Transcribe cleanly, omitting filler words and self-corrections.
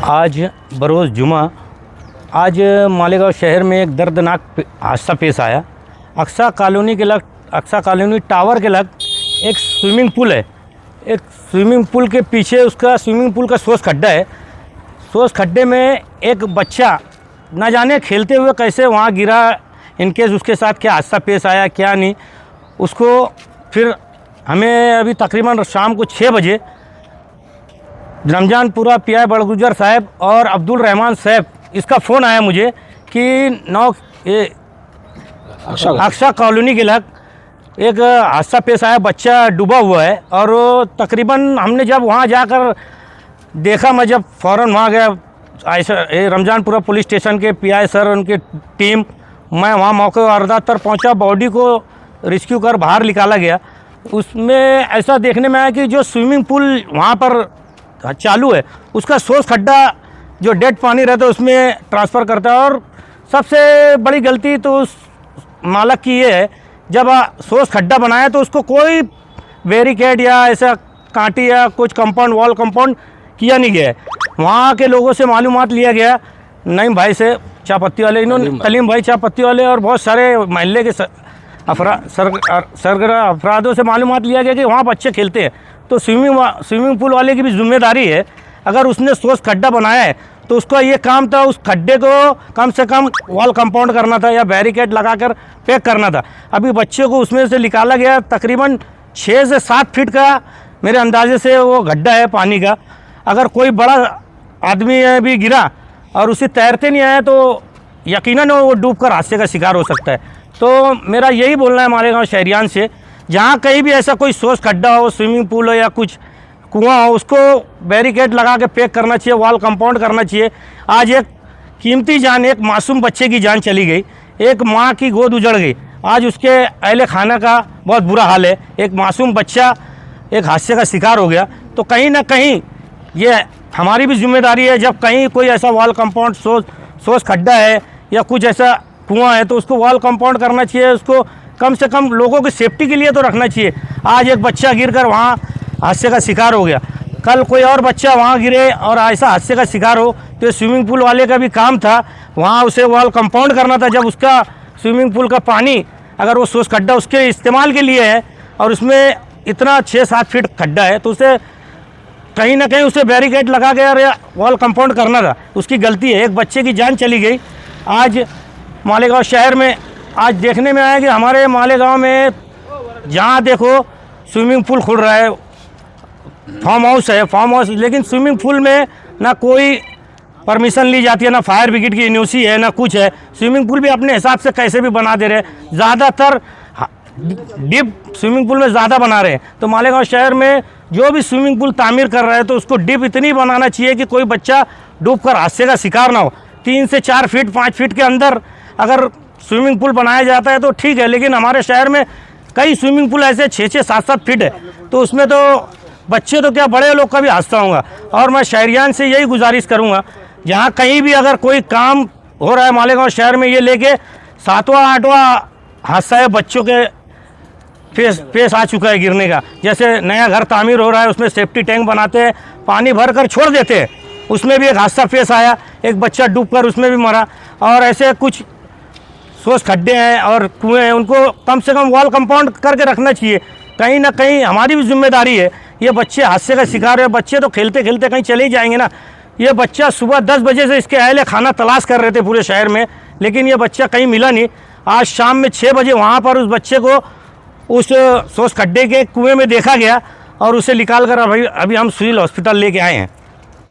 आज बरोज़ जुमा आज मालेगांव शहर में एक दर्दनाक हादसा पेश आया। अक्सा कॉलोनी टावर के लग एक स्विमिंग पूल है। एक स्विमिंग पूल के पीछे उसका स्विमिंग पूल का सोस खड्डा है। सोस खड्डे में एक बच्चा ना जाने खेलते हुए कैसे वहाँ गिरा, इनकेस उसके साथ क्या हादसा पेश आया क्या नहीं, उसको फिर हमें अभी तकरीबन शाम को 6 बजे रमजानपुरा पीआई बड़गुजर साहब और अब्दुल रहमान साहब इसका फ़ोन आया मुझे कि अक्सा कॉलोनी के लग एक हादसा पेश आया, बच्चा डूबा हुआ है। और तकरीबन हमने जब वहाँ जाकर देखा, मैं जब फ़ौरन वहाँ गया, रमजानपुरा पुलिस स्टेशन के पीआई सर उनकी टीम, मैं वहाँ मौके वारदात पर पहुँचा। बॉडी को रेस्क्यू कर बाहर निकाला गया। उसमें ऐसा देखने में आया कि जो स्विमिंग पूल वहाँ पर चालू है उसका सोर्स खड्डा जो डेड पानी रहता है उसमें ट्रांसफ़र करता है। और सबसे बड़ी गलती तो उस मालक की ये है, जब सोर्स खड्डा बनाया तो उसको कोई बैरिकेड या ऐसा कांटी या कुछ कंपाउंड वॉल कंपाउंड किया नहीं गया है। वहाँ के लोगों से मालूमात लिया गया, नईम भाई से चायपत्ती वाले, इन्होंने कलीम भाई चायपत्ती वाले और बहुत सारे महल्ले के सरगरा अफरादों से मालूमात लिया गया कि वहाँ बच्चे खेलते हैं। तो स्विमिंग पूल वाले की भी जिम्मेदारी है, अगर उसने सोर्स खड्डा बनाया है तो उसका ये काम था उस खड्डे को कम से कम वॉल कंपाउंड करना था या बैरिकेड लगाकर पैक करना था। अभी बच्चे को उसमें से निकाला गया, तकरीबन 6 से 7 फीट का मेरे अंदाजे से वो गड्ढा है पानी का। अगर कोई बड़ा आदमी भी गिरा और उसे तैरते नहीं आया तो यकीनन वो डूबकर हादसे का शिकार हो सकता है। तो मेरा यही बोलना है मालेगांव शहरियान से, जहाँ कहीं भी ऐसा कोई सोर्स खड्डा हो, स्विमिंग पूल हो या कुछ कुआं हो, उसको बैरिकेड लगा के पैक करना चाहिए, वॉल कंपाउंड करना चाहिए। आज एक कीमती जान, एक मासूम बच्चे की जान चली गई, एक माँ की गोद उजड़ गई। आज उसके अहले खाना का बहुत बुरा हाल है। एक मासूम बच्चा एक हादसे का शिकार हो गया। तो कहीं ना कहीं ये हमारी भी जिम्मेदारी है, जब कहीं कोई ऐसा वॉल कंपाउंड सोर्स खड्डा है या कुछ ऐसा कुआं है तो उसको वॉल कंपाउंड करना चाहिए। उसको कम से कम लोगों की सेफ्टी के लिए तो रखना चाहिए। आज एक बच्चा गिरकर वहाँ हादसे का शिकार हो गया, कल कोई और बच्चा वहाँ गिरे और ऐसा हादसे का शिकार हो तो स्विमिंग पूल वाले का भी काम था वहाँ उसे वॉल कंपाउंड करना था। जब उसका स्विमिंग पूल का पानी अगर वो सोर्स खड्डा उसके इस्तेमाल के लिए है और उसमें इतना 6-7 फीट खड्डा है तो उसे कहीं ना कहीं उसे बैरिकेड लगा के और वॉल कंपाउंड करना था। उसकी गलती है, एक बच्चे की जान चली गई। आज मालेगांव शहर में आज देखने में आया कि हमारे मालेगांव में जहाँ देखो स्विमिंग पूल खुल रहा है, फार्म हाउस, लेकिन स्विमिंग पूल में ना कोई परमिशन ली जाती है, ना फायर ब्रिगेड की एनओसी है, ना कुछ है। स्विमिंग पूल भी अपने हिसाब से कैसे भी बना दे रहे हैं, ज़्यादातर डीप स्विमिंग पूल में ज़्यादा बना रहे हैं। तो मालेगांव शहर में जो भी स्विमिंग पूल तामीर कर रहा है तो उसको डीप इतनी बनाना चाहिए कि कोई बच्चा डूबकर हादसे का शिकार ना हो। 3 से 4 फीट 5 फीट के अंदर अगर स्विमिंग पूल बनाया जाता है तो ठीक है, लेकिन हमारे शहर में कई स्विमिंग पूल ऐसे 6-6 7-7 फीट है तो उसमें तो बच्चे तो क्या बड़े लोग का भी हादसा होगा। और मैं शहरियान से यही गुजारिश करूँगा, जहाँ कहीं भी अगर कोई काम हो रहा है मालेगांव शहर में, ये लेके 7वां 8वां हादसा है बच्चों के पेश आ चुका है गिरने का। जैसे नया घर तामीर हो रहा है, उसमें सेफ्टी टैंक बनाते हैं, पानी भर कर छोड़ देते हैं, उसमें भी एक हादसा पेश आया, एक बच्चा डूबकर उसमें भी मरा। और ऐसे कुछ सोर्स खड्डे हैं और कुएँ हैं, उनको कम से कम वॉल कंपाउंड करके रखना चाहिए। कहीं ना कहीं हमारी भी जिम्मेदारी है, ये बच्चे हादसे का शिकार है। बच्चे तो खेलते खेलते कहीं चले ही जाएंगे ना। ये बच्चा सुबह 10 बजे से इसके अहले खाना तलाश कर रहे थे पूरे शहर में, लेकिन ये बच्चा कहीं मिला नहीं। आज शाम में 6 बजे वहाँ पर उस बच्चे को उस सोर्स खड्डे के कुएँ में देखा गया और उसे निकाल कर अभी हम सिविल हॉस्पिटल लेके आए हैं।